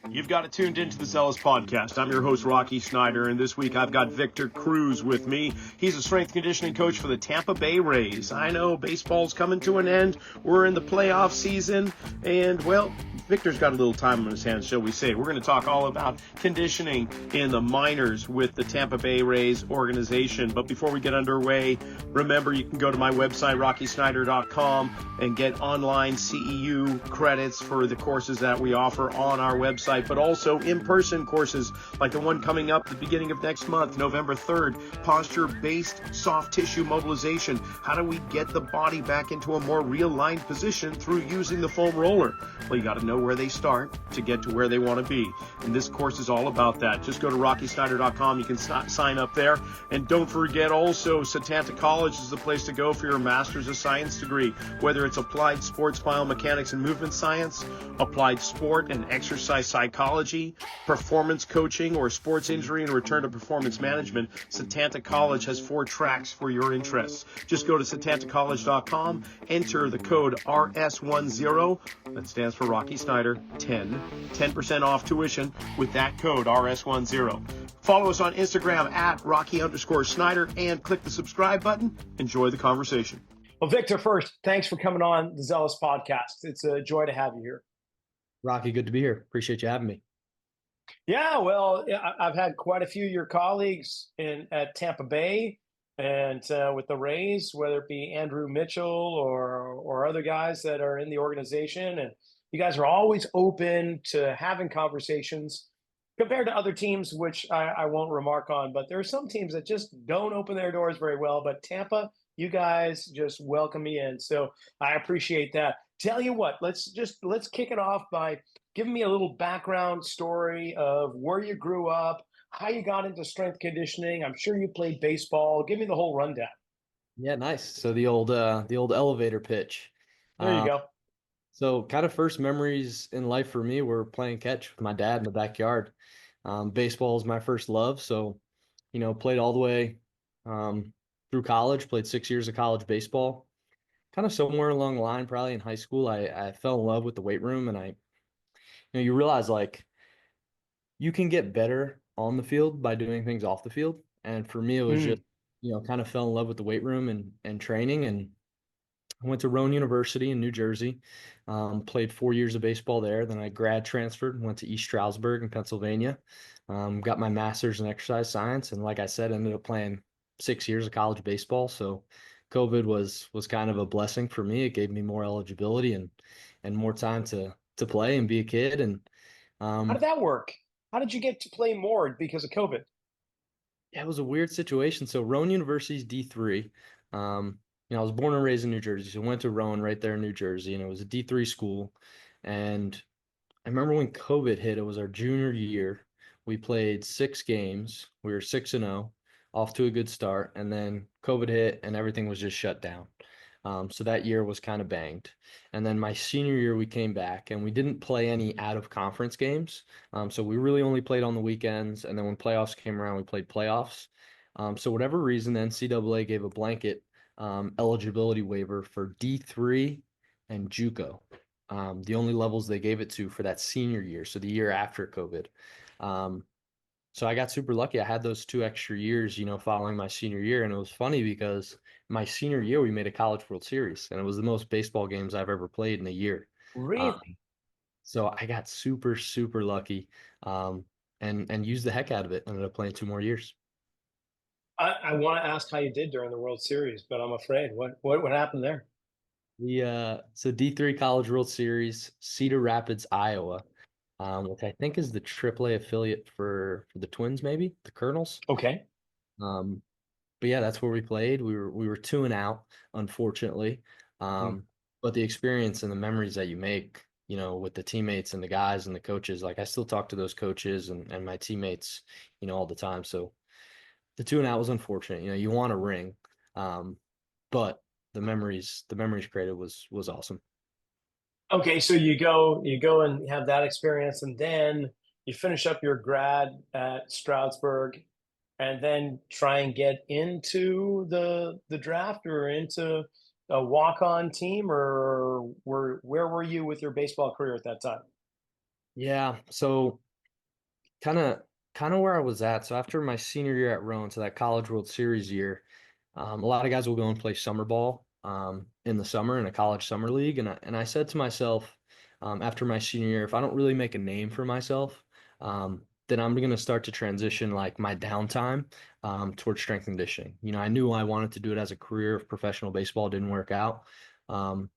You've got it tuned into the Zelos podcast. I'm your host, Rocky Snyder, and this week I've got Victor Cruz with me. He's a strength conditioning coach for the Tampa Bay Rays. I know baseball's coming to an end. We're in the playoff season, and, well, Victor's got a little time on his hands, shall we say. We're going to talk all about conditioning in the minors with the Tampa Bay Rays organization. But before we get underway, remember you can go to my website, rockysnyder.com, and get online CEU credits for the courses that we offer on our website, but also in-person courses like the one coming up at the beginning of next month, November 3rd, posture-based soft tissue mobilization. How do we get the body back into a more realigned position through using the foam roller? Well, you got to know where they start to get to where they want to be. And this course is all about that. Just go to rockysnyder.com. You can sign up there. And don't forget also, Satanta College is the place to go for your Master's of Science degree, whether it's applied sports biomechanics and movement science, applied sport and exercise psychology, performance coaching, or sports injury and return to performance management. Satanta College has 4 tracks for your interests. Just go to satantacollege.com, enter the code RS10, that stands for Rocky Snyder 10% off tuition with that code RS10. Follow us on Instagram at Rocky_Snyder and click the subscribe button. Enjoy the conversation. Well, Victor, first, thanks for coming on the Zelos podcast. It's a joy to have you here. Rocky, good to be here. Appreciate you having me. Yeah, well, I've had quite a few of your colleagues at Tampa Bay and with the Rays, whether it be Andrew Mitchell or other guys that are in the organization. And you guys are always open to having conversations compared to other teams, which I won't remark on. But there are some teams that just don't open their doors very well. But Tampa, you guys just welcome me in. So I appreciate that. Tell you what, let's kick it off by giving me a little background story of where you grew up, how you got into strength conditioning. I'm sure you played baseball. Give me the whole rundown. Yeah, nice. So the old elevator pitch. There you go. So kind of first memories in life for me were playing catch with my dad in the backyard. Baseball is my first love. So, played all the way through college, played 6 years of college baseball. Kind of somewhere along the line, probably in high school, I fell in love with the weight room, and you realize like you can get better on the field by doing things off the field. And for me, it was just, kind of fell in love with the weight room and training. And I went to Rowan University in New Jersey, played 4 years of baseball there. Then I grad transferred, went to East Stroudsburg in Pennsylvania, got my master's in exercise science. And like I said, ended up playing 6 years of college baseball. So COVID was kind of a blessing for me. It gave me more eligibility and more time to play and be a kid. And how did that work? How did you get to play more because of COVID? Yeah, it was a weird situation. So Rowan University's D3. I was born and raised in New Jersey, so went to Rowan right there in New Jersey, and it was a D3 school. And I remember when COVID hit, it was our junior year. We played 6 games. We were 6-0, off to a good start, and then COVID hit and everything was just shut down. So that year was kind of banged. And then my senior year, we came back and we didn't play any out of conference games. So we really only played on the weekends. And then when playoffs came around, we played playoffs. So whatever reason, the NCAA gave a blanket eligibility waiver for D3 and JUCO. The only levels they gave it to for that senior year, so the year after COVID. So I got super lucky. I had those 2 extra years, following my senior year. And it was funny because my senior year, we made a College World Series, and it was the most baseball games I've ever played in a year. Really? So I got super, super lucky and used the heck out of it. Ended up playing 2 more years. I want to ask how you did during the World Series, but I'm afraid. What happened there? So D3 College World Series, Cedar Rapids, Iowa. Which I think is the AAA affiliate for the Twins, maybe the Colonels. Okay. But yeah, that's where we played. We were 2-out, unfortunately. But the experience and the memories that you make, with the teammates and the guys and the coaches, like I still talk to those coaches and my teammates, all the time. So the 2-out was unfortunate. You want a ring, but the memories created was awesome. Okay, so you go and have that experience, and then you finish up your grad at Stroudsburg, and then try and get into the draft or into a walk-on team, or where were you with your baseball career at that time? Yeah, so kind of kind of where I was at. So after my senior year at Rowan, so that College World Series year, a lot of guys will go and play summer ball in the summer in a college summer league, and I said to myself after my senior year, if I don't really make a name for myself, then I'm going to start to transition like my downtime towards strength and conditioning. I knew I wanted to do it as a career if professional baseball didn't work out. Um,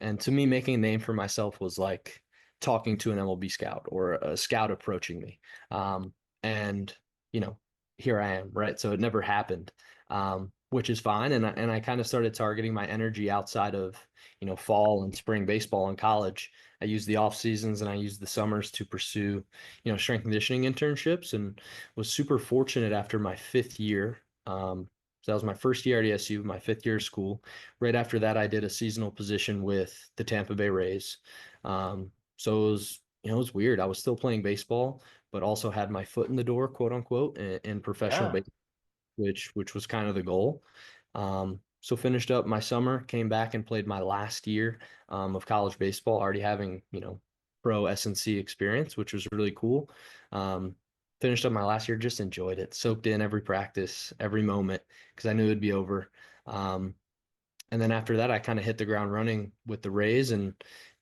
and to me, making a name for myself was like talking to an MLB scout or a scout approaching me. Um, and, you know, here I am, right? So it never happened, which is fine. And I kind of started targeting my energy outside of, fall and spring baseball in college. I used the off seasons and I used the summers to pursue, strength conditioning internships and was super fortunate after my fifth year. So that was my first year at ESU, my fifth year of school. Right after that, I did a seasonal position with the Tampa Bay Rays. So it was weird. I was still playing baseball, but also had my foot in the door, quote unquote, in professional Yeah. baseball, which was kind of the goal. So finished up my summer, came back and played my last year of college baseball, already having, pro S&C experience, which was really cool. Um, Finished up my last year, just enjoyed it, soaked in every practice, every moment, because I knew it'd be over. And then after that, I kind of hit the ground running with the Rays, and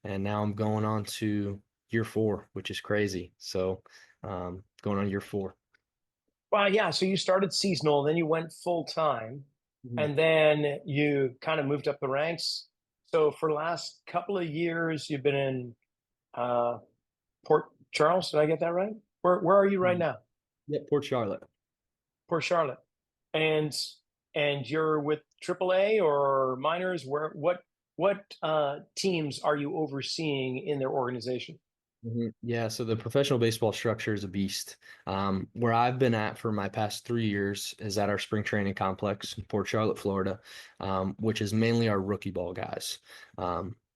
now I'm going on to year four, which is crazy. So going on year four. Well, yeah. So you started seasonal, then you went full time, Mhm. and then you kind of moved up the ranks. So for the last couple of years, you've been in uh, Port Charles. Did I get that right? Where are you right now? Yeah, Port Charlotte. Port Charlotte, and you're with AAA or minors. What teams are you overseeing in their organization? Yeah, so the professional baseball structure is a beast. Where I've been at for my past 3 years is at our spring training complex in Port Charlotte, Florida, which is mainly our rookie ball guys.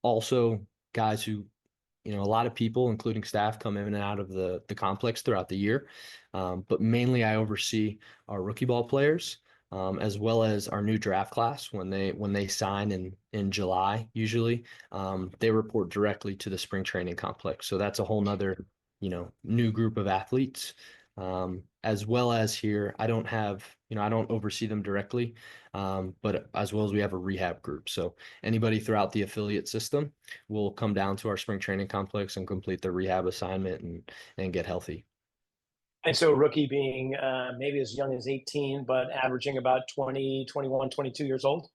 Also, guys who, a lot of people, including staff, come in and out of the complex throughout the year. But mainly, I oversee our rookie ball players, as well as our new draft class when they sign in July. Usually, they report directly to the spring training complex. So that's a whole nother, new group of athletes. As well as here, I don't oversee them directly, but as well as we have a rehab group. So anybody throughout the affiliate system will come down to our spring training complex and complete their rehab assignment and get healthy. And so rookie being maybe as young as 18, but averaging about 20, 21, 22 years old.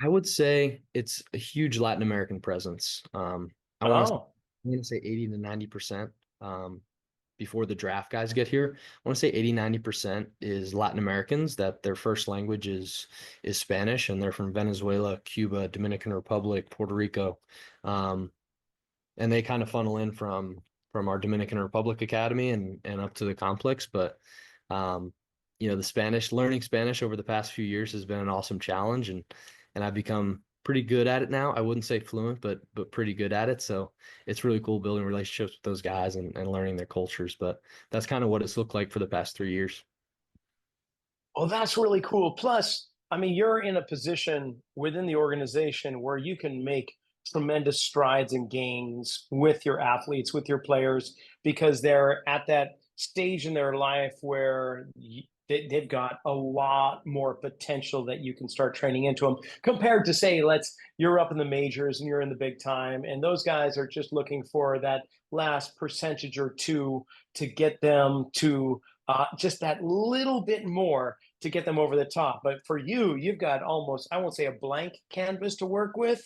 I would say it's a huge Latin American presence. I want to Oh, I'm going to say 80 to 90%. Before the draft guys get here. I want to say 80, 90% is Latin Americans that their first language is Spanish, and they're from Venezuela, Cuba, Dominican Republic, Puerto Rico. Um, and they kind of funnel in from our Dominican Republic Academy and up to the complex. But um, the learning Spanish over the past few years has been an awesome challenge, and I've become pretty good at it now. I wouldn't say fluent, but pretty good at it. So it's really cool building relationships with those guys and learning their cultures. But that's kind of what it's looked like for the past 3 years. well, that's really cool. Plus, I mean, you're in a position within the organization where you can make tremendous strides and gains with your athletes, with your players, because they're at that stage in their life where they've got a lot more potential that you can start training into them compared to say, you're up in the majors and you're in the big time, and those guys are just looking for that last percentage or two to get them to just that little bit more to get them over the top. But for you, you've got almost, I won't say a blank canvas to work with,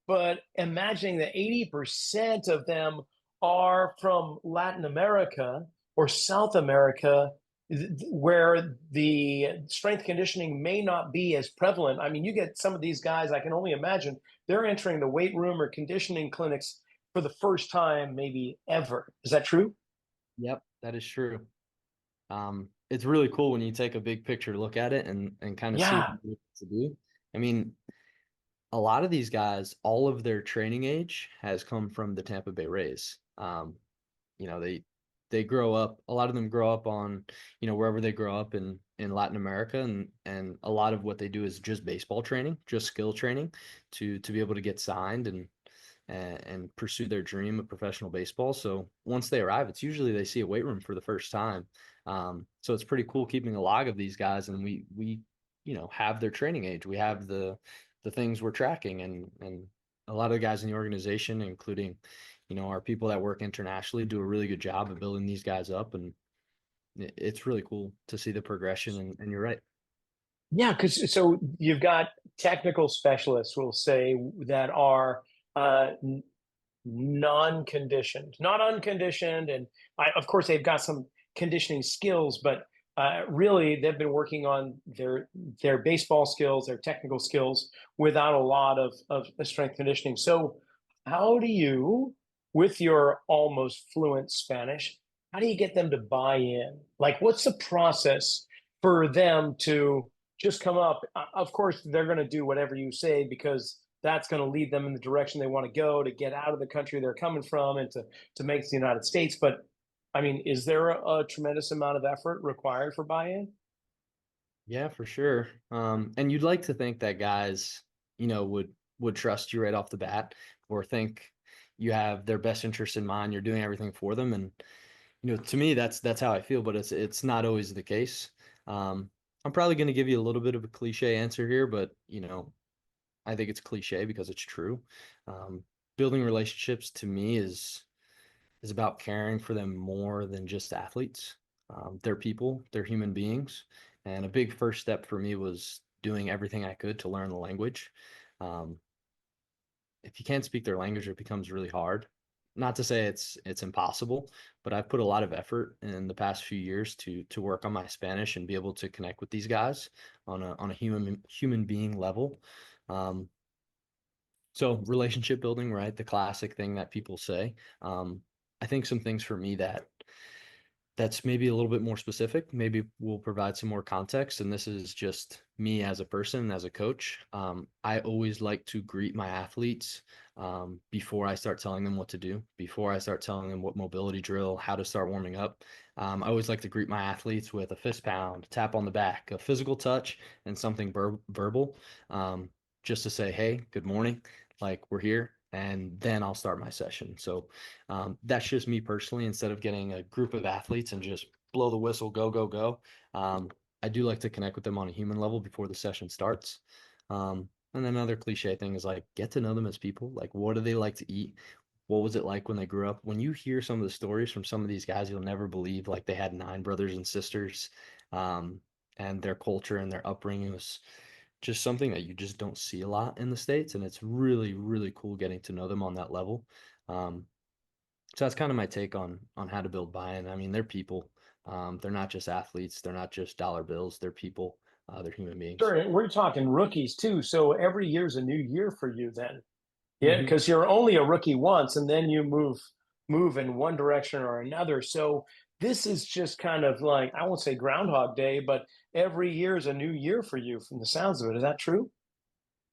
but imagining that 80% of them are from Latin America or South America, where the strength conditioning may not be as prevalent. I mean, you get some of these guys, I can only imagine, they're entering the weight room or conditioning clinics for the first time, maybe ever. Is that true? Yep, that is true. It's really cool when you take a big picture look at it and kind of see what Yeah. you to do. I mean, a lot of these guys, all of their training age has come from the Tampa Bay Rays. They grow up, a lot of them grow up on, wherever they grow up in Latin America, and a lot of what they do is just baseball training, just skill training to be able to get signed and pursue their dream of professional baseball. So once they arrive, it's usually they see a weight room for the first time. So it's pretty cool keeping a log of these guys, and we have their training age. We have the things we're tracking, and a lot of the guys in the organization, including our people that work internationally, do a really good job of building these guys up, and it's really cool to see the progression. And you're right. Yeah, because so you've got technical specialists, we'll say, that are non-conditioned, not unconditioned, and of course they've got some conditioning skills, but really they've been working on their baseball skills, their technical skills, without a lot of strength conditioning. So, how do you, with your almost fluent Spanish, how do you get them to buy in? Like, what's the process for them to just come up? Of course, they're going to do whatever you say because that's going to lead them in the direction they want to go to get out of the country they're coming from and to make the United States. But I mean, is there a tremendous amount of effort required for buy-in? Yeah, for sure. And you'd like to think that guys, would trust you right off the bat, or think you have their best interest in mind. You're doing everything for them, and to me, that's how I feel. But it's not always the case. I'm probably going to give you a little bit of a cliche answer here, but I think it's cliche because it's true. Um, Building relationships to me is about caring for them more than just athletes. They're people, they're human beings. And a big first step for me was doing everything I could to learn the language. Um, if you can't speak their language, it becomes really hard. Not to say it's impossible, but I've put a lot of effort in the past few years to work on my Spanish and be able to connect with these guys on a human being level. Um, so relationship building, right? The classic thing that people say. I think some things for me that's maybe a little bit more specific, maybe we'll provide some more context. And this is just me as a person, as a coach. I always like to greet my athletes before I start telling them what to do, before I start telling them what mobility drill, how to start warming up. I always like to greet my athletes with a fist pound, tap on the back, a physical touch, and something verbal, just to say, hey, good morning, like we're here. And then I'll start my session. So that's just me personally. Instead of getting a group of athletes and just blow the whistle, go, go, go. I do like to connect with them on a human level before the session starts. And then another cliche thing is like get to know them as people. Like, what do they like to eat? What was it like when they grew up? When you hear some of the stories from some of these guys, you'll never believe like they had 9 brothers and sisters, and their culture and their upbringing was just something that you just don't see a lot in the States. And it's really, really cool getting to know them on that level. Um, so that's kind of my take on how to build buy-in. I mean, they're people. They're not just athletes. They're not just dollar bills. They're people. They're human beings. Sure, we're talking rookies too. So every year's a new year for you then. Yeah, Hmm. because you're only a rookie once, and then you move in one direction or another. So this is just kind of like, I won't say Groundhog Day, but every year is a new year for you from the sounds of it. Is that true?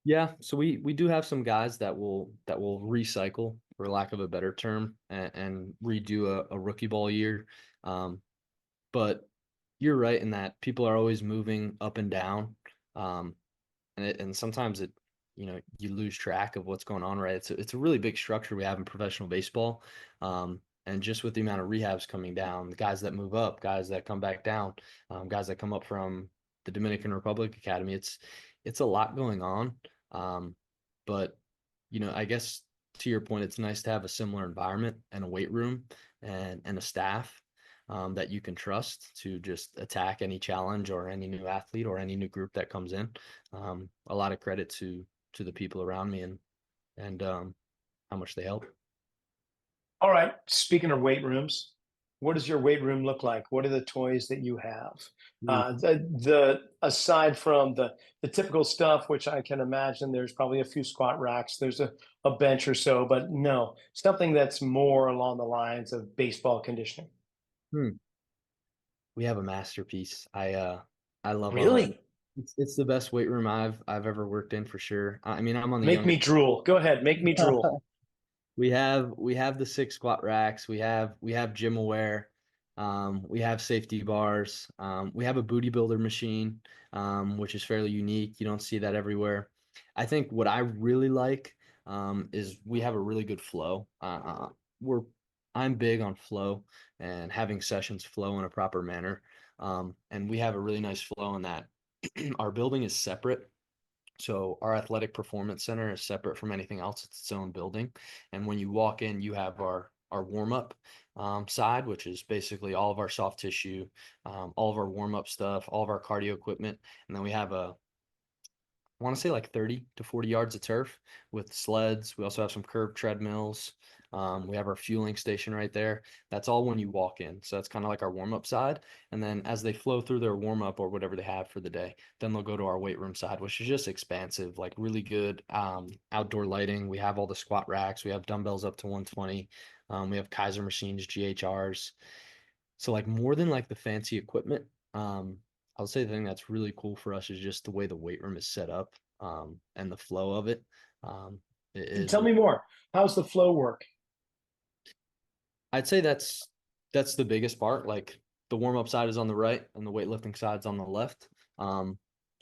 Yeah. So we do have some guys that will recycle, for lack of a better term, and redo a rookie ball year. Um, but you're right in that people are always moving up and down. Um, and sometimes you lose track of what's going on, right? It's a really big structure we have in professional baseball. And just with the amount of rehabs coming down, the guys that move up, guys that come back down, guys that come up from the Dominican Republic Academy, it's a lot going on. um, but I guess to your point, it's nice to have a similar environment and a weight room and a staff that you can trust to just attack any challenge or any new athlete or any new group that comes in. A lot of credit to the people around me and how much they help. All right. Speaking of weight rooms, what does your weight room look like? What are the toys that you have? Ooh. The aside from the typical stuff, which I can imagine there's probably a few squat racks, there's a bench or so, but no, something that's more along the lines of baseball conditioning. Hmm. We have a masterpiece. I love our weight. Really? It's the best weight room I've ever worked in for sure. I mean, I'm on the Make me youngest. drool. Go ahead, make me drool. We have the 6 squat racks. We have gym aware. We have safety bars. We have a booty builder machine, which is fairly unique. You don't see that everywhere. I think what I really like is we have a really good flow. I'm big on flow and having sessions flow in a proper manner. And we have a really nice flow in that. Our building is separate. So our athletic performance center is separate from anything else. It's its own building. And when you walk in, you have our warm up side, which is basically all of our soft tissue, all of our warm up stuff, all of our cardio equipment. And then we have I want to say like 30 to 40 yards of turf with sleds. We also have some curved treadmills. We have our fueling station right there. That's all when you walk in. So that's kind of like our warm up side. And then as they flow through their warm up or whatever they have for the day, then they'll go to our weight room side, which is just expansive, like really good outdoor lighting. We have all the squat racks. We have dumbbells up to 120. We have Kaiser machines, GHRs. So like more than like the fancy equipment, I would say the thing that's really cool for us is just the way the weight room is set up, and the flow of it. It is Tell me more. How's the flow work? I'd say that's the biggest part. Like the warm up side is on the right and the weightlifting side's on the left. So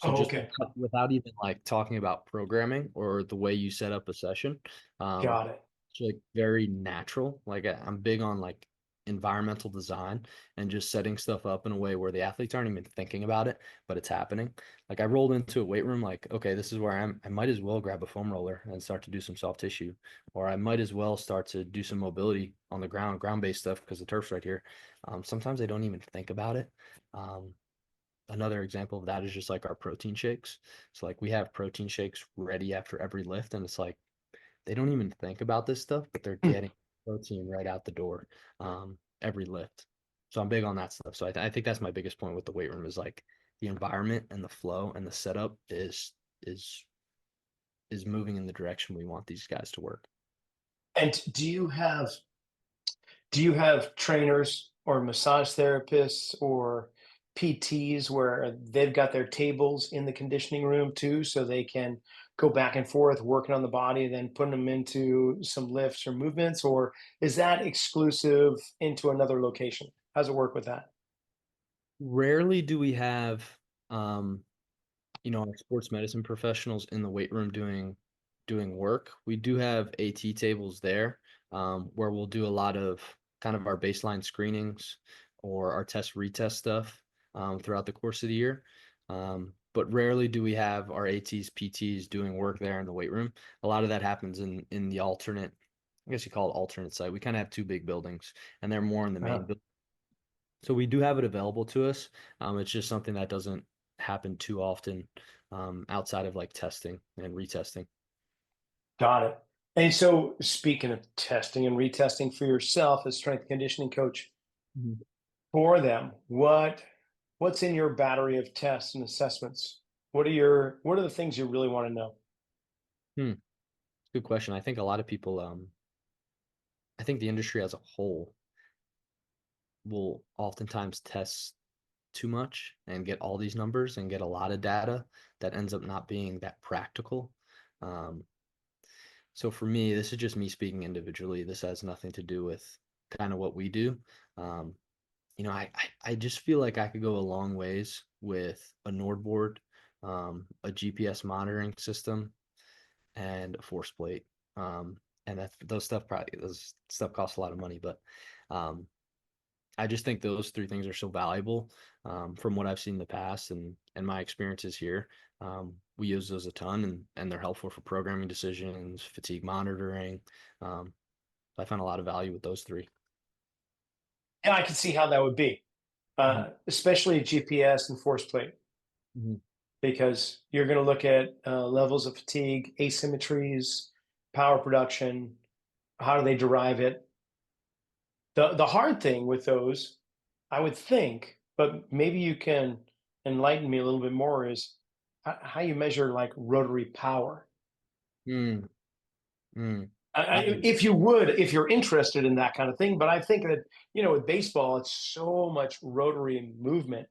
Oh, just okay. without even like talking about programming or the way you set up a session, um, Got it. it's like very natural. Like I'm big on like environmental design and just setting stuff up in a way where the athletes aren't even thinking about it, but it's happening. Like I rolled into a weight room like, okay, this is where I might as well grab a foam roller and start to do some soft tissue, or I might as well start to do some mobility on the ground-based stuff because the turf's right here. Sometimes they don't even think about it. Um, Another example of that is just like our protein shakes. So like we have protein shakes ready after every lift, and it's like they don't even think about this stuff, but they're getting protein right out the door every lift. So I'm big on that stuff. So I think that's my biggest point with the weight room is like the environment and the flow and the setup is is moving in the direction we want these guys to work. And do you have trainers or massage therapists or PTs where they've got their tables in the conditioning room too, so they can go back and forth working on the body, then putting them into some lifts or movements, or is that exclusive into another location? How's it work with that? Rarely do we have um, our sports medicine professionals in the weight room doing work. We do have AT tables there, where we'll do a lot of kind of our baseline screenings or our test retest stuff throughout the course of the year. But rarely do we have our ATs, PTs doing work there in the weight room. A lot of that happens in the alternate, I guess you call it alternate site. We kind of have two big buildings, and they're more in the main Uh, building. So we do have it available to us. It's just something that doesn't happen too often outside of like testing and retesting. got it. And so, speaking of testing and retesting for yourself as strength and conditioning coach, Mhm. for them, what's in your battery of tests and assessments? What are the things you really want to know? Hmm. Good question. I think a lot of people, I think the industry as a whole will oftentimes test too much and get all these numbers and get a lot of data that ends up not being that practical. Um, so for me, this is just me speaking individually. This has nothing to do with kind of what we do. Um, I just feel like I could go a long ways with a Nord board, a GPS monitoring system, and a force plate. And those stuff costs a lot of money, but um, I just think those three things are so valuable from what I've seen in the past and my experiences here. We use those a ton and they're helpful for programming decisions, fatigue monitoring. Um, I find a lot of value with those three. And I can see how that would be, Mhm. especially GPS and force plate, Mhm. because you're going to look at levels of fatigue, asymmetries, power production. How do they derive it? The hard thing with those, I would think, but maybe you can enlighten me a little bit more, is how you measure like rotary power. Mm, mm. If you would, if you're interested in that kind of thing. But I think that, with baseball, it's so much rotary movement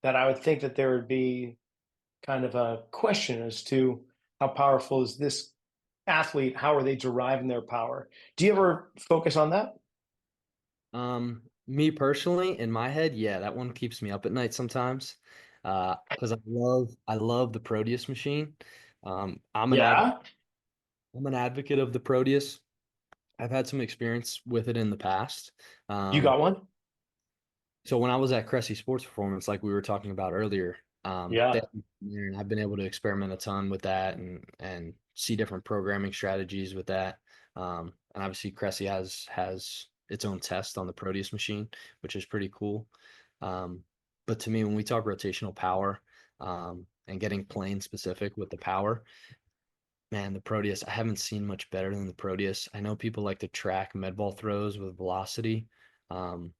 that I would think that there would be kind of a question as to how powerful is this athlete? How are they deriving their power? Do you ever focus on that? Me personally, in my head, yeah, that one keeps me up at night sometimes. Because I love the Proteus machine. I'm an advocate Yeah. I'm an advocate of the Proteus. I've had some experience with it in the past. You got one? So when I was at Cressy Sports Performance, like we were talking about earlier, Yeah. and I've been able to experiment a ton with that and see different programming strategies with that. And obviously Cressy has its own test on the Proteus machine, which is pretty cool. Um, but to me, when we talk rotational power, and getting plane specific with the power, man, the Proteus, I haven't seen much better than the Proteus. I know people like to track med ball throws with velocity. Um,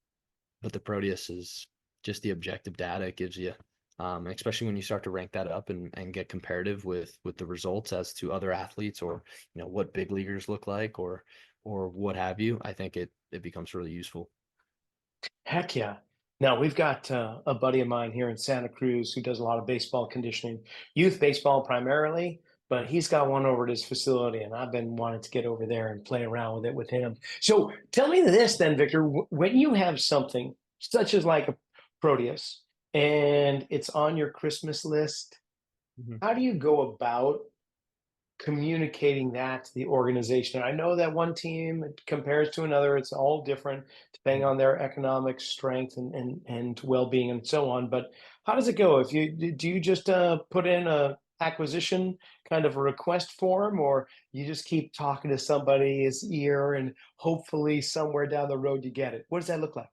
but the Proteus is just the objective data it gives you. Especially when you start to rank that up and get comparative with the results as to other athletes or what big leaguers look like or what have you. I think it becomes really useful. Heck yeah. Now, we've got a buddy of mine here in Santa Cruz who does a lot of baseball conditioning, youth baseball primarily, but he's got one over at his facility, and I've been wanting to get over there and play around with it with him. So tell me this then, Victor, when you have something such as like a Proteus and it's on your Christmas list, Mhm. how do you go about communicating that to the organization? I know that one team compares to another. It's all different depending on their economic strength and well-being and so on. But how does it go? If you do you just put in a acquisition kind of a request form, or you just keep talking to somebody's ear and hopefully somewhere down the road you get it? What does that look like?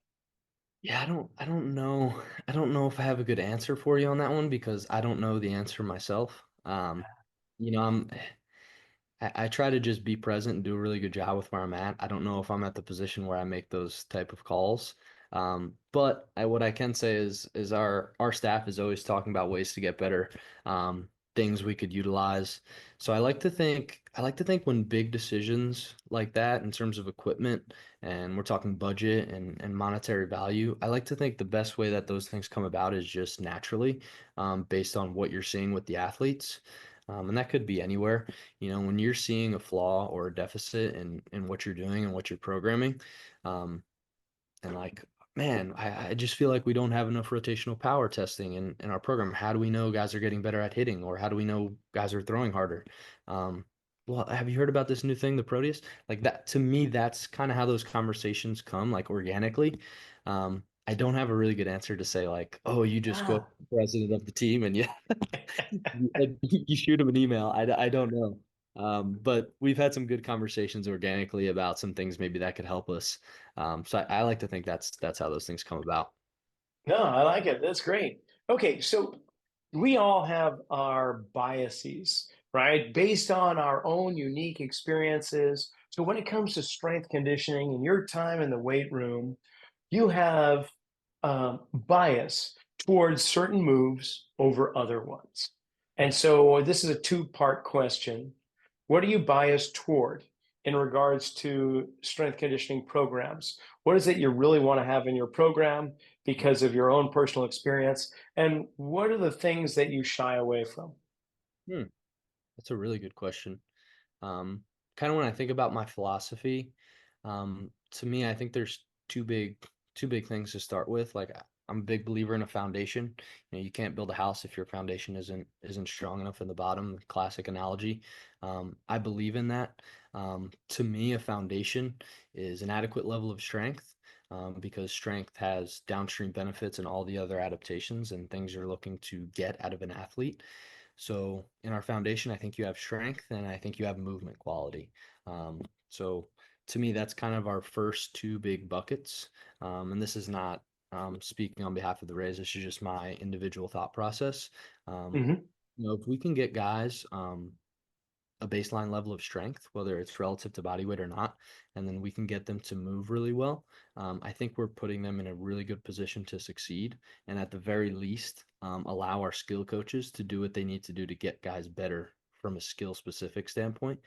Yeah, I don't know. I don't know if I have a good answer for you on that one because I don't know the answer myself. You know, I try to just be present and do a really good job with where I'm at. I don't know if I'm at the position where I make those type of calls. But what I can say is our staff is always talking about ways to get better, things we could utilize. So I like to think when big decisions like that in terms of equipment and we're talking budget and monetary value, I like to think the best way that those things come about is just naturally, based on what you're seeing with the athletes. And that could be anywhere. When you're seeing a flaw or a deficit in what you're doing and what you're programming, um, and like, man, I just feel like we don't have enough rotational power testing in our program. How do we know guys are getting better at hitting, or how do we know guys are throwing harder? Um, well, have you heard about this new thing, the Proteus? Like that, to me, that's kind of how those conversations come, like organically. I don't have a really good answer to say, like, oh, you just go to Ah. the president of the team and yeah, you shoot him an email. I don't know. But we've had some good conversations organically about some things maybe that could help us. So I like to think that's how those things come about. No, I like it. That's great. Okay, so we all have our biases, right? Based on our own unique experiences. So when it comes to strength conditioning and your time in the weight room, you have bias towards certain moves over other ones. And so this is a two-part question. What are you biased toward in regards to strength conditioning programs? What is it you really want to have in your program because of your own personal experience? And what are the things that you shy away from? Hmm, that's a really good question. Kind of when I think about my philosophy, to me, I think there's two big things to start with. Like I'm a big believer in a foundation. You can't build a house if your foundation isn't strong enough in the bottom. Classic analogy. I believe in that. To me, a foundation is an adequate level of strength. Because strength has downstream benefits and all the other adaptations and things you're looking to get out of an athlete. So in our foundation, I think you have strength and I think you have movement quality. So to me, that's kind of our first two big buckets. And this is not speaking on behalf of the Rays. This is just my individual thought process. Um, Mhm. if we can get guys a baseline level of strength, whether it's relative to body weight or not, and then we can get them to move really well. I think we're putting them in a really good position to succeed, and at the very least, allow our skill coaches to do what they need to do to get guys better from a skill specific standpoint.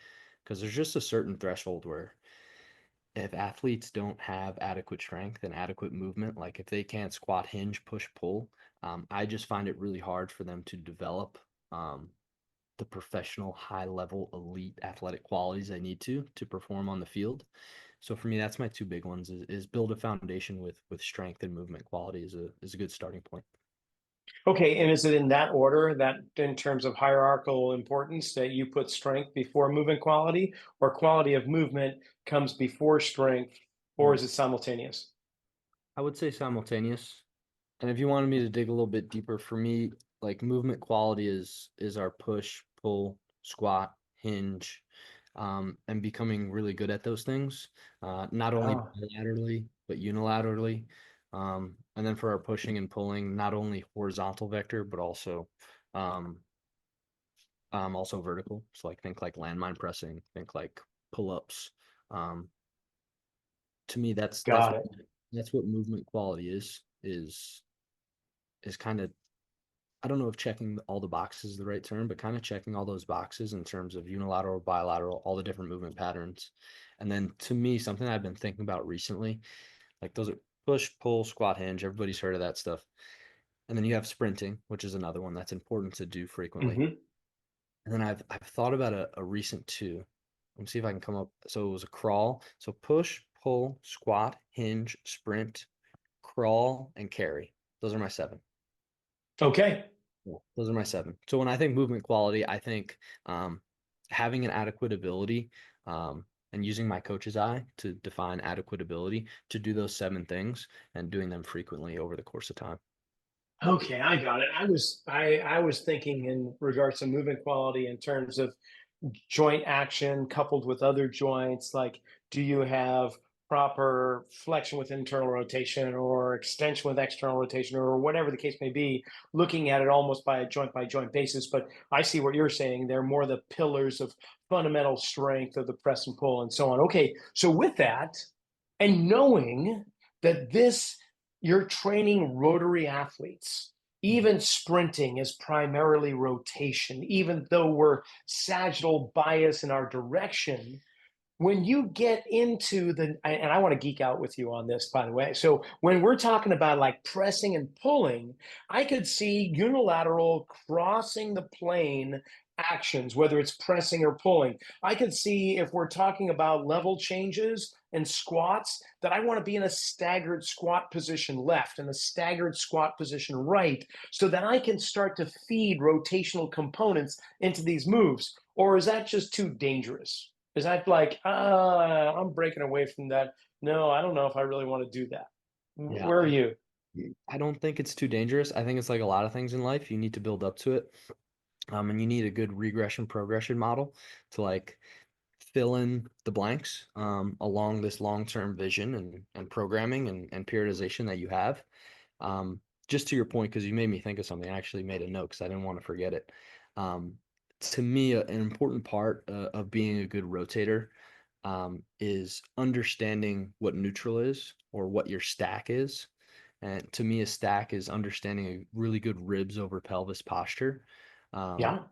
Because there's just a certain threshold where if athletes don't have adequate strength and adequate movement, like if they can't squat, hinge, push, pull, I just find it really hard for them to develop. The professional high level elite athletic qualities I need to perform on the field. So for me, that's my two big ones is build a foundation with strength and movement quality is a good starting point. Okay, and is it in that order, that in terms of hierarchical importance, that you put strength before movement quality, or quality of movement comes before strength, or is it simultaneous? I would say simultaneous. And if you wanted me to dig a little bit deeper, for me, like movement quality is our push, pull, squat, hinge, and becoming really good at those things, not only Oh, bilaterally but unilaterally. And then for our pushing and pulling, not only horizontal vector but um, also vertical. So like think like landmine pressing, think like pull-ups. Um, to me, got it. that's what movement quality is kind of, I don't know if checking all the boxes is the right term, but kind of checking all those boxes in terms of unilateral, bilateral, all the different movement patterns. And then to me, something I've been thinking about recently, like those are push, pull, squat, hinge. Everybody's heard of that stuff. And then you have sprinting, which is another one that's important to do frequently. Hmm. And then I've thought about a recent two. Let me see if I can come up. So it was a crawl. So push, pull, squat, hinge, sprint, crawl, and carry. Those are my seven. Okay. Yeah, those are my seven. So when I think movement quality, I think um, having an adequate ability and using my coach's eye to define adequate ability to do those seven things and doing them frequently over the course of time. Okay, I got it. I was thinking in regards to movement quality in terms of joint action coupled with other joints. Like, do you have proper flexion with internal rotation or extension with external rotation or whatever the case may be, looking at it almost by joint basis. But I see what you're saying. They're more the pillars of fundamental strength of the press and pull and so on. Okay, so with that, and knowing that this, you're training rotary athletes, even sprinting is primarily rotation, even though we're sagittal bias in our direction. When you get into the, and I want to geek out with you on this, by the way. So when we're talking about like pressing and pulling, I could see unilateral crossing the plane actions, whether it's pressing or pulling. I could see, if we're talking about level changes and squats, that I want to be in a staggered squat position left and a staggered squat position right, so that I can start to feed rotational components into these moves. Or is that just too dangerous? Is that like, I'm breaking away from that? No, I don't know if I really want to do that. Yeah, Where are you? I don't think it's too dangerous. I think it's like a lot of things in life. You need to build up to it. And you need a good regression progression model to like fill in the blanks along this long-term vision and programming and periodization that you have. Um, just to your point, because you made me think of something, I actually made a note because I didn't want to forget it. Um, to me, an important part of being a good rotator is understanding what neutral is or what your stack is. And to me, a stack is understanding a really good ribs over pelvis posture. Um, Yeah.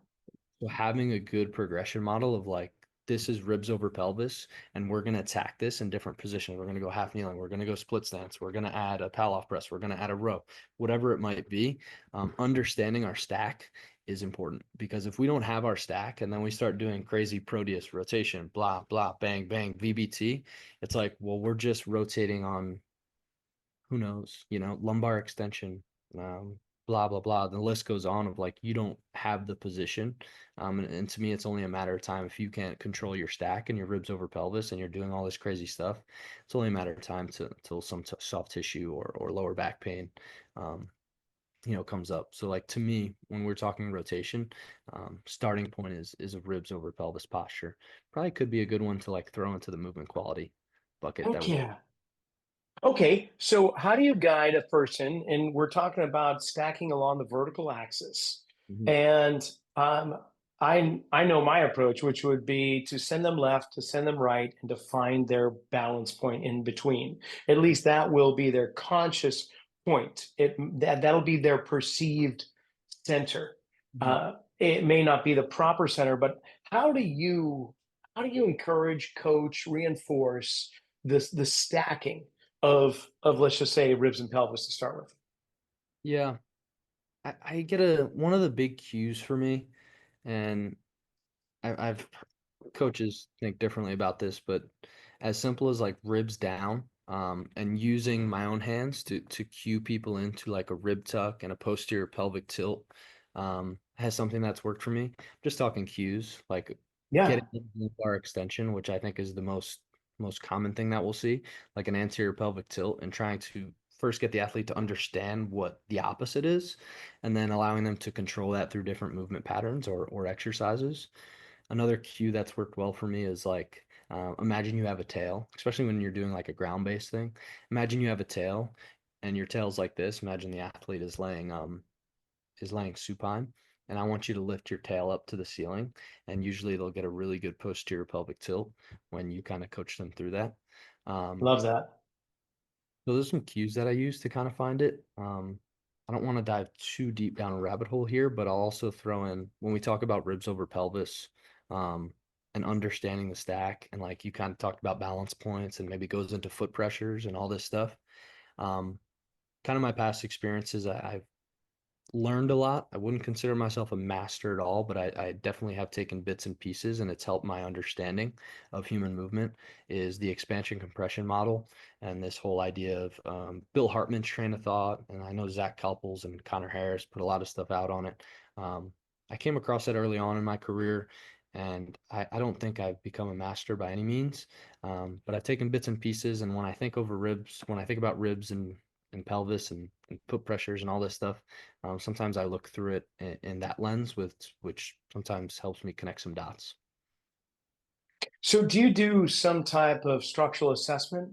so having a good progression model of like, this is ribs over pelvis, and we're going to attack this in different positions. We're going to go half kneeling. We're going to go split stance. We're going to add a pal off press. We're going to add a row, whatever it might be. Understanding our stack is important, because if we don't have our stack and then we start doing crazy Proteus rotation, blah, blah, bang, bang, VBT, it's like, well, we're just rotating on who knows, lumbar extension, um, blah, blah, blah. The list goes on of like, you don't have the position. And to me, it's only a matter of time. If you can't control your stack and your ribs over pelvis and you're doing all this crazy stuff, it's only a matter of time till some soft tissue or lower back pain, um, comes up. So like to me, when we're talking rotation, starting point is a ribs over pelvis posture. Probably could be a good one to like throw into the movement quality bucket that we. Okay. Okay, so how do you guide a person? And we're talking about stacking along the vertical axis. Mhm. And I know my approach, which would be to send them left, to send them right, and to find their balance point in between. At least that will be their conscious point. That'll be their perceived center. Mhm. It may not be the proper center, but how do you how do you encourage, coach, reinforce the stacking of let's just say ribs and pelvis to start with? Yeah, I get one of the big cues for me, and I've coaches think differently about this, but as simple as like ribs down, and using my own hands to cue people into like a rib tuck and a posterior pelvic tilt has something that's worked for me. Just talking cues, like Yeah. getting the lumbar extension, which I think is the most common thing that we'll see, like an anterior pelvic tilt, and trying to first get the athlete to understand what the opposite is, and then allowing them to control that through different movement patterns or exercises. Another cue that's worked well for me is like imagine you have a tail, especially when you're doing like a ground-based thing. Imagine you have a tail and your tail's like this. Imagine the athlete is laying supine, and I want you to lift your tail up to the ceiling, and usually they'll get a really good posterior pelvic tilt when you kind of coach them through that. Um, Love that. so there's some cues that I use to kind of find it. I don't want to dive too deep down a rabbit hole here, but I'll also throw in when we talk about ribs over pelvis, um, and understanding the stack, and like you kind of talked about balance points and maybe goes into foot pressures and all this stuff. Um, Kind of my past experiences, I've learned a lot. I wouldn't consider myself a master at all, but I definitely have taken bits and pieces, and it's helped my understanding of human movement is the expansion compression model and this whole idea of Bill Hartman's train of thought. And I know Zach Kalpels and Connor Harris put a lot of stuff out on it. I came across it early on in my career, and I don't think I've become a master by any means, but I've taken bits and pieces. And when I think over ribs, when I think about ribs and pelvis and foot pressures and all this stuff, sometimes I look through it in that lens, which sometimes helps me connect some dots. So do you do some type of structural assessment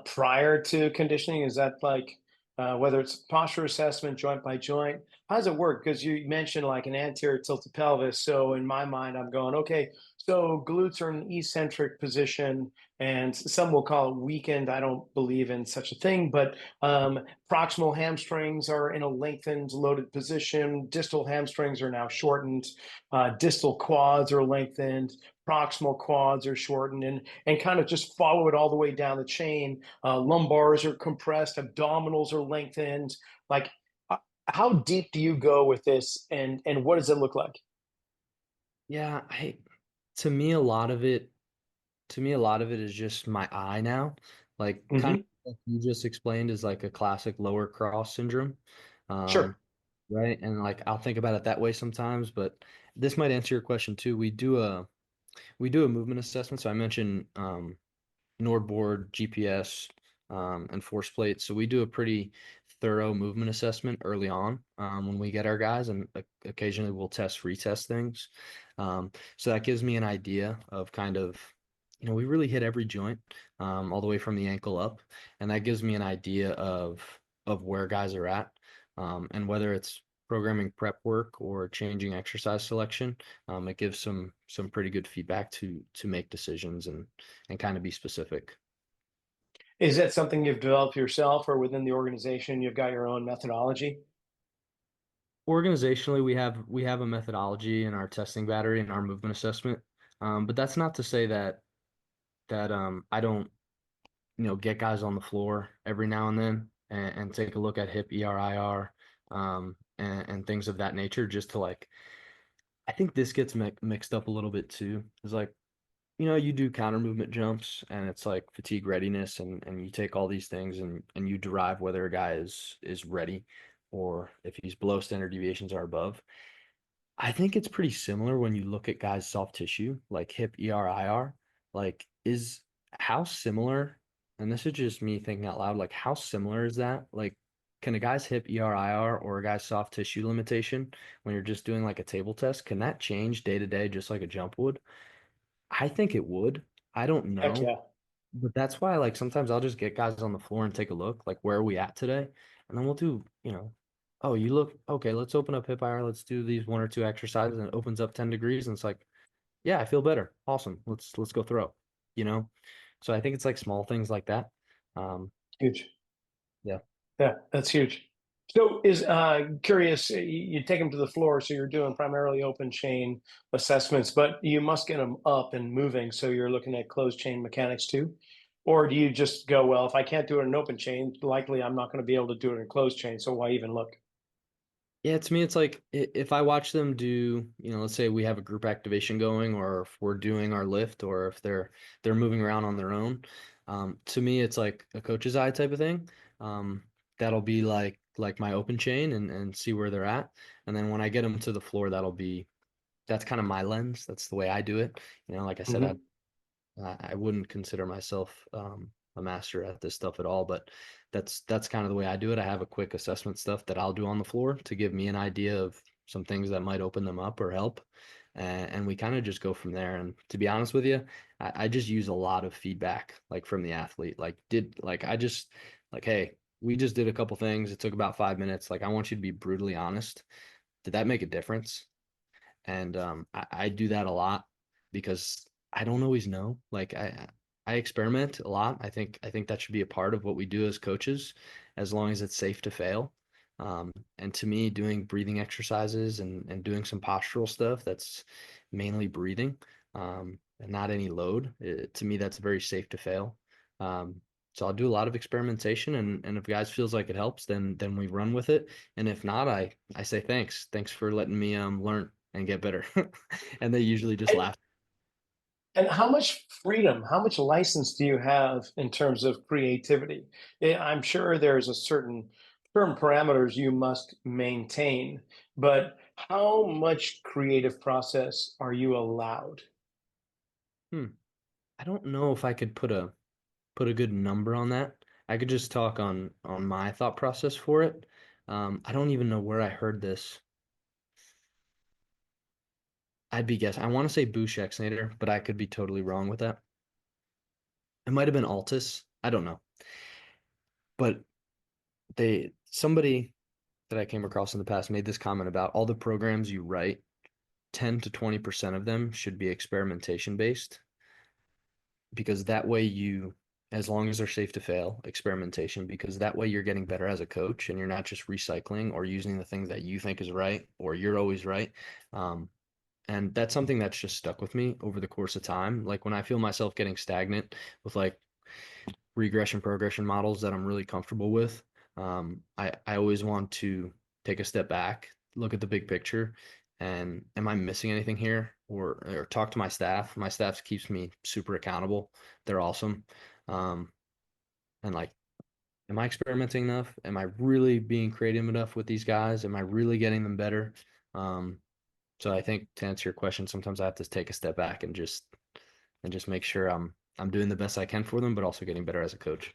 prior to conditioning? Is that like whether it's posture assessment, joint by joint? How does it work? Because you mentioned like an anterior tilted pelvis. So in my mind, I'm going, okay, so glutes are in an eccentric position, and some will call it weakened. I don't believe in such a thing, but proximal hamstrings are in a lengthened, loaded position. Distal hamstrings are now shortened. Distal quads are lengthened. Proximal quads are shortened, and kind of just follow it all the way down the chain. Lumbars are compressed, abdominals are lengthened. Like, how deep do you go with this, and what does it look like? Yeah, I to me a lot of it to me a lot of it is just my eye now. Like kind of Hmm. like you just explained is like a classic lower cross syndrome. Um, Sure. right. And like I'll think about it that way sometimes, but this might answer your question too. We do a movement assessment. So I mentioned NordBoard, GPS, and force plates. So we do a pretty thorough movement assessment early on when we get our guys, and occasionally we'll retest things. So that gives me an idea of kind of, we really hit every joint all the way from the ankle up, and that gives me an idea of where guys are at, and whether it's programming prep work or changing exercise selection. It gives some pretty good feedback to make decisions and kind of be specific. Is that something you've developed yourself, or within the organization, you've got your own methodology? Organizationally, we have a methodology in our testing battery and our movement assessment. But that's not to say that I don't, get guys on the floor every now and then and take a look at hip ERIR, and things of that nature, just to like, I think this gets mixed up a little bit too. It's like, you do counter movement jumps, and it's like fatigue readiness, and you take all these things and you derive whether a guy is ready or if he's below standard deviations or above. I think it's pretty similar when you look at guys' soft tissue, like hip ERIR. Like, is how similar, and this is just me thinking out loud, like, how similar is that? Like, can a guy's hip ERIR or a guy's soft tissue limitation, when you're just doing like a table test, can that change day to day just like a jump would? I think it would. I don't Heck know. yeah. But that's why, like, sometimes I'll just get guys on the floor and take a look, like, where are we at today? And then we'll do, oh, you look, okay, let's open up hip IR. Let's do these one or two exercises, and it opens up 10 degrees. And it's like, yeah, I feel better. Awesome. Let's go throw, you know? So I think it's like small things like that. Um, Huge. yeah. Yeah, that's huge. So is curious, you take them to the floor, so you're doing primarily open chain assessments, but you must get them up and moving. So you're looking at closed chain mechanics too? Or do you just go, well, if I can't do it in an open chain, likely I'm not going to be able to do it in a closed chain. So why even look? Yeah, to me, it's like if I watch them do, let's say we have a group activation going, or if we're doing our lift, or if they're moving around on their own. To me, it's like a coach's eye type of thing. Um, that'll be like my open chain and see where they're at. And then when I get them to the floor, that's kind of my lens. That's the way I do it. Like I said, Hmm. I wouldn't consider myself a master at this stuff at all, but that's kind of the way I do it. I have a quick assessment stuff that I'll do on the floor to give me an idea of some things that might open them up or help. And we kind of just go from there. And to be honest with you, I just use a lot of feedback like from the athlete. Hey, we just did a couple things. It took about 5 minutes. Like I want you to be brutally honest. Did that make a difference? And I do that a lot because I don't always know. Like I experiment a lot. I think that should be a part of what we do as coaches, as long as it's safe to fail. And to me, doing breathing exercises and doing some postural stuff that's mainly breathing, and not any load, to me, that's very safe to fail. So I'll do a lot of experimentation, and if guys feels like it helps, then we run with it. And if not, I say thanks. Thanks for letting me learn and get better. And they usually just And, laugh. and how much freedom, how much license do you have in terms of creativity? I'm sure there's a certain parameters you must maintain, but how much creative process are you allowed? Hmm. I don't know if I could put a good number on that. I could just talk on my thought process for it. I don't even know where I heard this. I'd be guessing. I want to say Bouchek Snyder, but I could be totally wrong with that. It might have been Altus. I don't know. But somebody that I came across in the past made this comment about all the programs you write, 10 to 20% of them should be experimentation based, because that way as long as they're safe to fail, experimentation, because that way you're getting better as a coach and you're not just recycling or using the things that you think is right or you're always right. Um, and that's something that's just stuck with me over the course of time. Like when I feel myself getting stagnant with like regression progression models that I'm really comfortable with, I always want to take a step back, look at the big picture, and am I missing anything here? Or talk to my staff. My staff keeps me super accountable. They're awesome. Um, and like, am I experimenting enough? Am I really being creative enough with these guys? Am I really getting them better? Um, so I think to answer your question, sometimes I have to take a step back and just make sure I'm doing the best I can for them, but also getting better as a coach.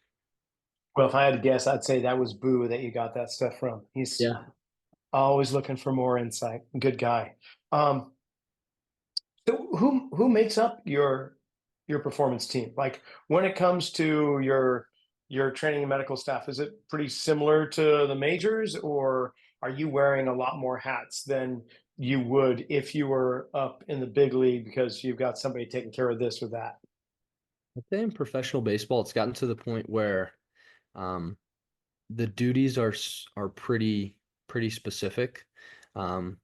Well, if I had to guess, I'd say that was Boo that you got that stuff from. He's Yeah. always looking for more insight. Good guy. Um, so who makes up your performance team? Like when it comes to your training and medical staff, is it pretty similar to the majors, or are you wearing a lot more hats than you would if you were up in the big league because you've got somebody taking care of this or that? I'd say in professional baseball, it's gotten to the point where um, the duties are pretty specific. Um,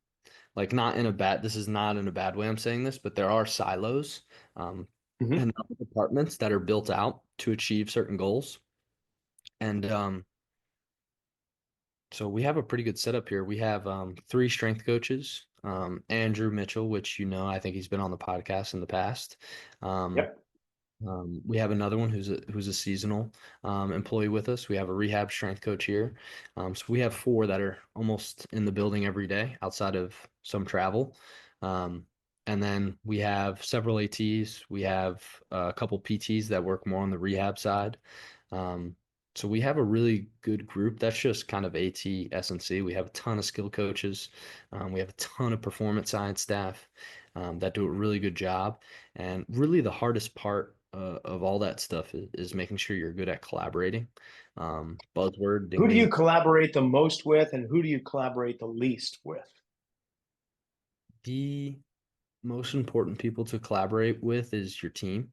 like not in a bad, this is not in a bad way I'm saying this, but there are silos um, Mhm. and other departments that are built out to achieve certain goals. And so we have a pretty good setup here. We have three strength coaches. Andrew Mitchell, which I think he's been on the podcast in the past. Um, Yep. we have another one who's a seasonal employee with us. We have a rehab strength coach here. So we have four that are almost in the building every day outside of some travel. Um, and then we have several ATs. We have a couple PTs that work more on the rehab side. Um, so we have a really good group. That's just kind of AT, S&C. We have a ton of skill coaches. We have a ton of performance science staff that do a really good job. And really, the hardest part of all that stuff is making sure you're good at collaborating. Buzzword, ding Who do you ding. collaborate the most with, and who do you collaborate the least with? The most important people to collaborate with is your team.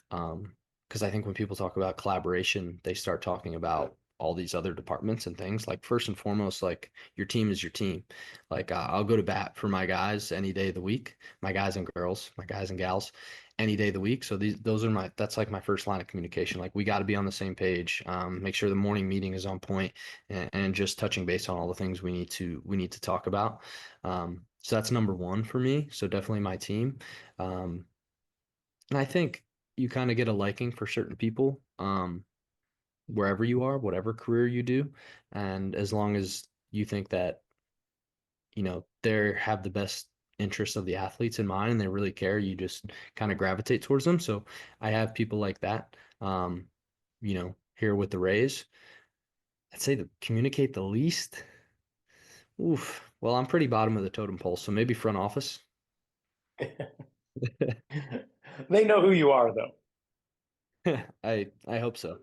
Because I think when people talk about collaboration, they start talking about all these other departments and things. Like first and foremost, like your team is your team. Like I'll go to bat for my guys any day of the week, my guys and girls, my guys and gals, any day of the week. So that's like my first line of communication. Like we got to be on the same page. Make sure the morning meeting is on point, and just touching base on all the things we need to talk about. So that's number one for me. So definitely my team. And I think you kind of get a liking for certain people, wherever you are, whatever career you do. And as long as you think that, they have the best interests of the athletes in mind and they really care, you just kind of gravitate towards them. So I have people like that, here with the Rays. I'd say to communicate the least. Oof. Well, I'm pretty bottom of the totem pole, so maybe front office. They know who you are, though. I hope so.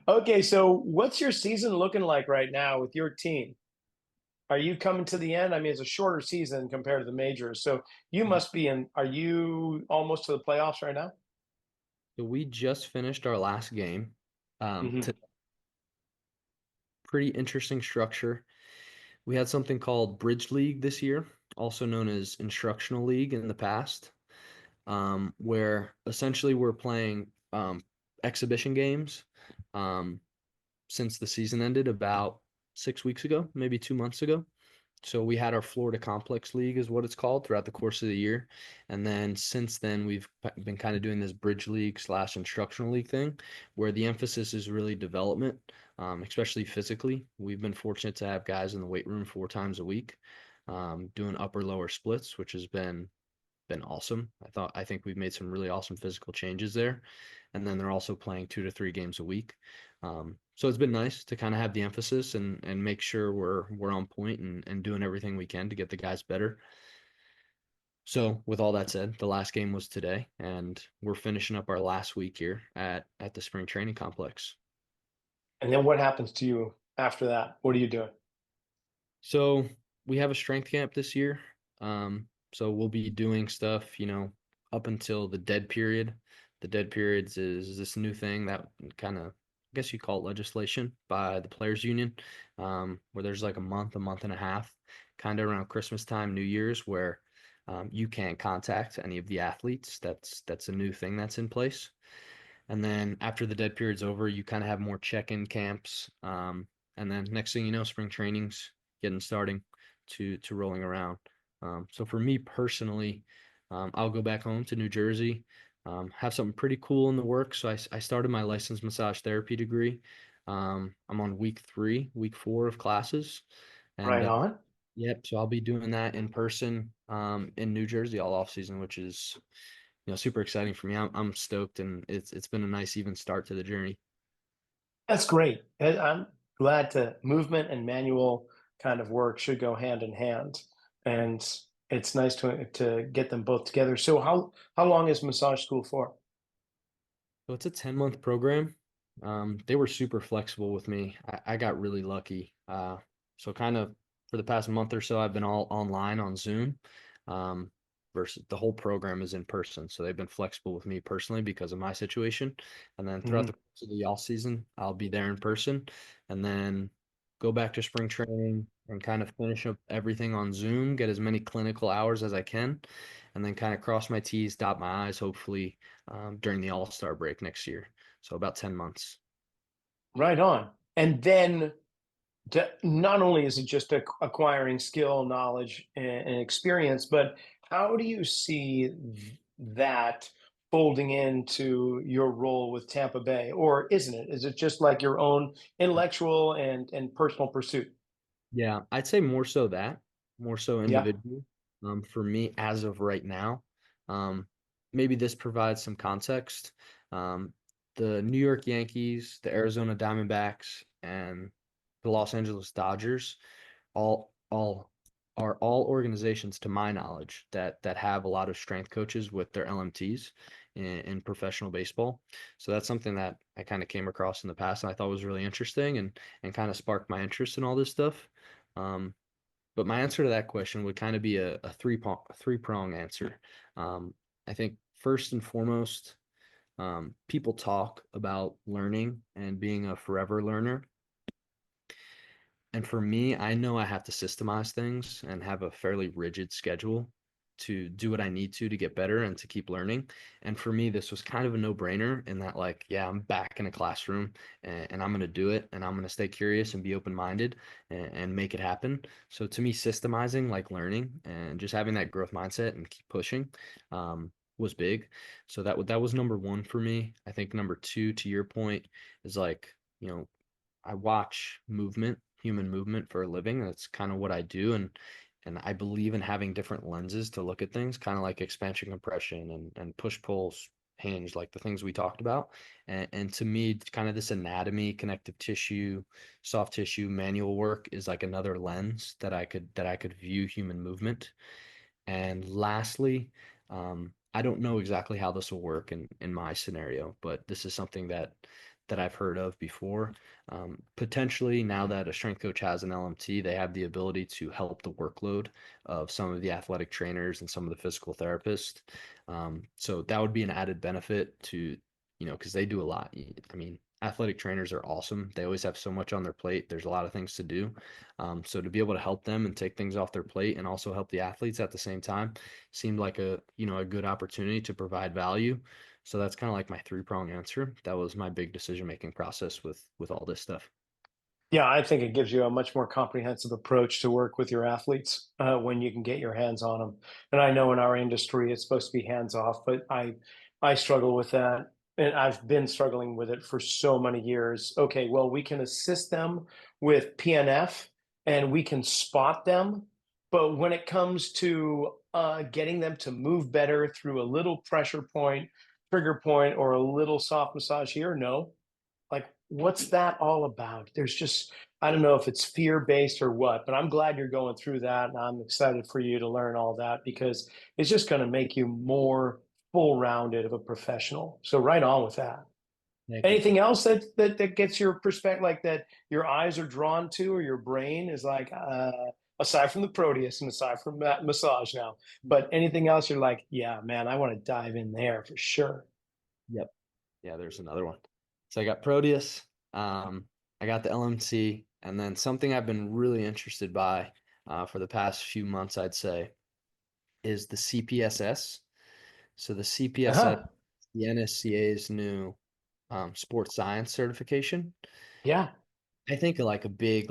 Okay, so what's your season looking like right now with your team? Are you coming to the end? I mean, it's a shorter season compared to the majors, so you must be in. Are you almost to the playoffs right now? So we just finished our last game. Hmm. Pretty interesting structure. We had something called Bridge League this year, also known as Instructional League in the past, where essentially we're playing exhibition games um, since the season ended about 6 weeks ago, maybe 2 months ago. So we had our Florida Complex League is what it's called throughout the course of the year. And then since then, we've been kind of doing this Bridge League / instructional league thing where the emphasis is really development, especially physically. We've been fortunate to have guys in the weight room 4 times a week, doing upper lower splits, which has been awesome. I think we've made some really awesome physical changes there. And then they're also playing 2 to 3 games a week. So it's been nice to kind of have the emphasis and make sure we're on point and doing everything we can to get the guys better. So with all that said, the last game was today, and we're finishing up our last week here at the spring training complex. And then what happens to you after that? What are you doing? So we have a strength camp this year. So we'll be doing stuff, up until the dead period. The dead periods is this new thing that kind of, I guess you call it legislation by the players union, where there's like a month and a half, kind of around Christmas time, New Year's, where you can't contact any of the athletes. That's a new thing that's in place. And then after the dead period's over, you kind of have more check-in camps. And then next thing you know, spring training's getting starting to rolling around. So for me personally, I'll go back home to New Jersey, have something pretty cool in the works. So I started my licensed massage therapy degree. I'm on week 4 of classes, and Right on. yep. So I'll be doing that in person, in New Jersey all off season, which is super exciting for me. I'm stoked, and it's been a nice even start to the journey. That's great. I'm glad to movement and manual kind of work should go hand in hand, and it's nice to get them both together. So how long is massage school for? So it's a 10-month program. They were super flexible with me. I got really lucky. So kind of for the past month or so, I've been all online on Zoom. Um, versus the whole program is in person. So they've been flexible with me personally because of my situation. And then throughout the Mhm. course of the off season, I'll be there in person, and then go back to spring training and kind of finish up everything on Zoom, get as many clinical hours as I can, and then kind of cross my T's, dot my I's, hopefully during the All-Star break next year. So about 10 months. Right on. And then not only is it just acquiring skill, knowledge, and experience, but how do you see that folding into your role with Tampa Bay? Or isn't it? Is it just like your own intellectual and personal pursuit? Yeah, I'd say more so Yeah. individual. For me, as of right now, um, maybe this provides some context. Um, the New York Yankees, the Arizona Diamondbacks, and the Los Angeles Dodgers all are all organizations, to my knowledge, that have a lot of strength coaches with their LMTs in professional baseball. So that's something that I kind of came across in the past and I thought was really interesting and kind of sparked my interest in all this stuff. Um, but my answer to that question would kind of be a three prong answer. Um, I think first and foremost, people talk about learning and being a forever learner. And for me, I know I have to systemize things and have a fairly rigid schedule. to do what I need to get better and to keep learning. And for me, this was kind of a no-brainer in that, like, yeah, I'm back in a classroom and I'm going to do it, and I'm going to stay curious and be open-minded and make it happen. So to me, systemizing, like learning and just having that growth mindset and keep pushing, was big. So that was number one for me. I think number two, to your point, is like, I watch movement, human movement for a living. That's kind of what I do. And I believe in having different lenses to look at things, kind of like expansion, compression, and push pulls, hinge, like the things we talked about. And to me, kind of this anatomy, connective tissue, soft tissue, manual work is like another lens that I could view human movement. And lastly, I don't know exactly how this will work in my scenario, but this is something that I've heard of before. Potentially, now that a strength coach has an LMT, they have the ability to help the workload of some of the athletic trainers and some of the physical therapists. So that would be an added benefit to, because they do a lot. I mean, athletic trainers are awesome. They always have so much on their plate. There's a lot of things to do. So to be able to help them and take things off their plate and also help the athletes at the same time seemed like a good opportunity to provide value. So that's kind of like my three-prong answer. That was my big decision-making process with all this stuff. Yeah, I think it gives you a much more comprehensive approach to work with your athletes when you can get your hands on them. And I know in our industry it's supposed to be hands off, but I struggle with that, and I've been struggling with it for so many years. Okay, well, we can assist them with PNF and we can spot them, but when it comes to getting them to move better through a little pressure point, trigger point, or a little soft massage here, no. Like, what's that all about? There's just, I don't know if it's fear based or what, but I'm glad you're going through that. And I'm excited for you to learn all that because it's just going to make you more full rounded of a professional. So, right on with that. Thank you. Anything else that gets your perspective, like that your eyes are drawn to, or your brain is like, aside from the Proteus and aside from that massage now, but anything else you're like, yeah, man, I want to dive in there for sure. Yep. Yeah, there's another one. So I got Proteus, I got the LMT, and then something I've been really interested by for the past few months, I'd say, is the CPSS. So the CPSS, Uh-huh. the NSCA's new sports science certification. Yeah. I think like a big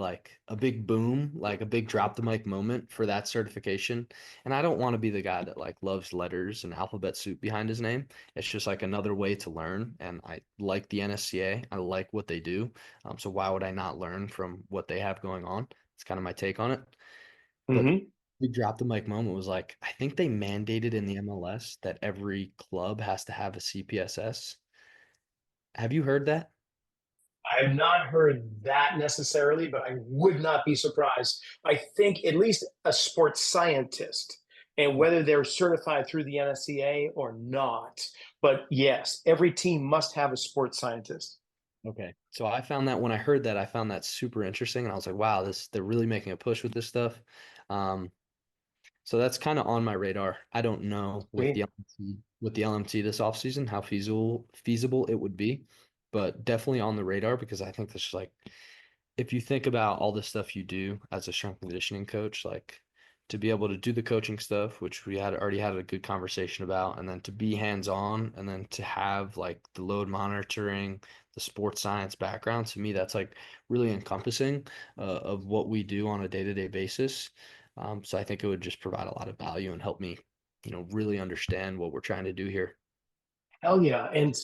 boom, like a big drop the mic moment for that certification. And I don't want to be the guy that like loves letters and alphabet soup behind his name. It's just like another way to learn. And I like the NSCA. I like what they do. So why would I not learn from what they have going on? It's kind of my take on it. But Hmm. the drop the mic moment was like, I think they mandated in the MLS that every club has to have a CPSS. Have you heard that? I have not heard that necessarily, but I would not be surprised. I think at least a sports scientist, and whether they're certified through the NSCA or not. But yes, every team must have a sports scientist. Okay. So I found that when I heard that, I found that super interesting, and I was like, wow, they're really making a push with this stuff. Um, so that's kind of on my radar. I don't know Sweet. with the LMT this offseason how feasible it would be, but definitely on the radar because I think this is like if you think about all the stuff you do as a strength and conditioning coach, like to be able to do the coaching stuff, which we had already had a good conversation about, and then to be hands on, and then to have like the load monitoring, the sports science background, to me, that's like really encompassing of what we do on a day-to-day basis. So I think it would just provide a lot of value and help me, really understand what we're trying to do here. Hell yeah. And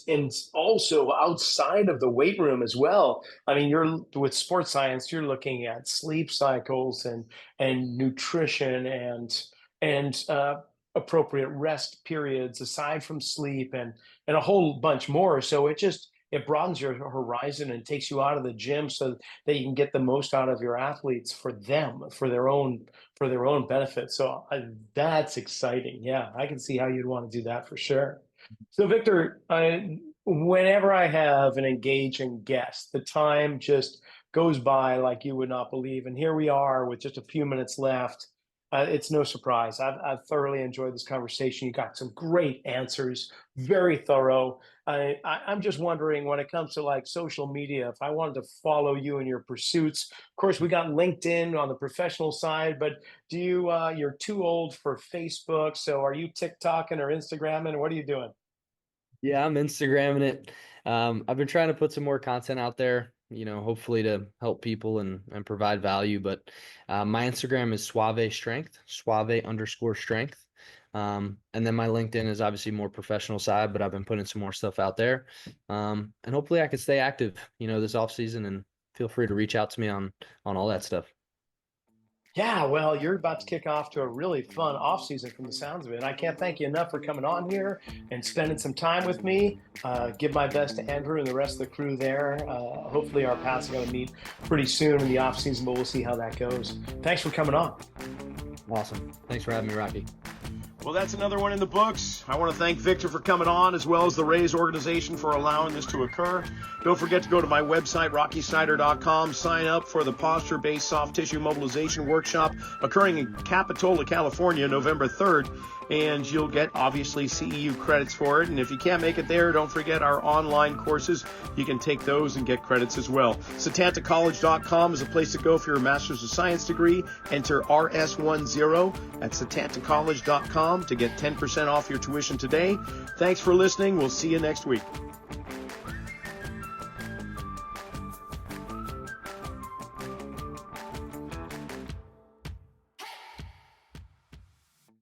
also outside of the weight room as well. I mean, you're with sports science, you're looking at sleep cycles and nutrition and appropriate rest periods aside from sleep and a whole bunch more. So it broadens your horizon and takes you out of the gym so that you can get the most out of your athletes for them, for their own benefit. So that's exciting. Yeah, I can see how you'd want to do that for sure. So, Victor, whenever I have an engaging guest, the time just goes by like you would not believe. And here we are with just a few minutes left. It's no surprise. I've thoroughly enjoyed this conversation. You got some great answers, very thorough. I'm just wondering when it comes to like social media, if I wanted to follow you in your pursuits. Of course, we got LinkedIn on the professional side, but you're too old for Facebook. So are you TikToking or Instagramming? What are you doing? Yeah, I'm Instagramming it. I've been trying to put some more content out there, hopefully to help people and provide value. But my Instagram is Suave Strength, Suave_strength. And then my LinkedIn is obviously more professional side, but I've been putting some more stuff out there. And hopefully I can stay active, this off season, and feel free to reach out to me on all that stuff. Yeah, well, you're about to kick off to a really fun off season from the sounds of it. And I can't thank you enough for coming on here and spending some time with me. Give my best to Andrew and the rest of the crew there. Hopefully our paths are going to meet pretty soon in the off season, but we'll see how that goes. Thanks for coming on. Awesome. Thanks for having me, Rocky. Well, that's another one in the books. I want to thank Victor for coming on, as well as the Rays organization for allowing this to occur. Don't forget to go to my website, rockysnyder.com, sign up for the posture-based soft tissue mobilization workshop occurring in Capitola, California, November 3rd. And you'll get, obviously, CEU credits for it. And if you can't make it there, don't forget our online courses. You can take those and get credits as well. SetantaCollege.com is a place to go for your Master's of Science degree. Enter RS10 at SetantaCollege.com to get 10% off your tuition today. Thanks for listening. We'll see you next week.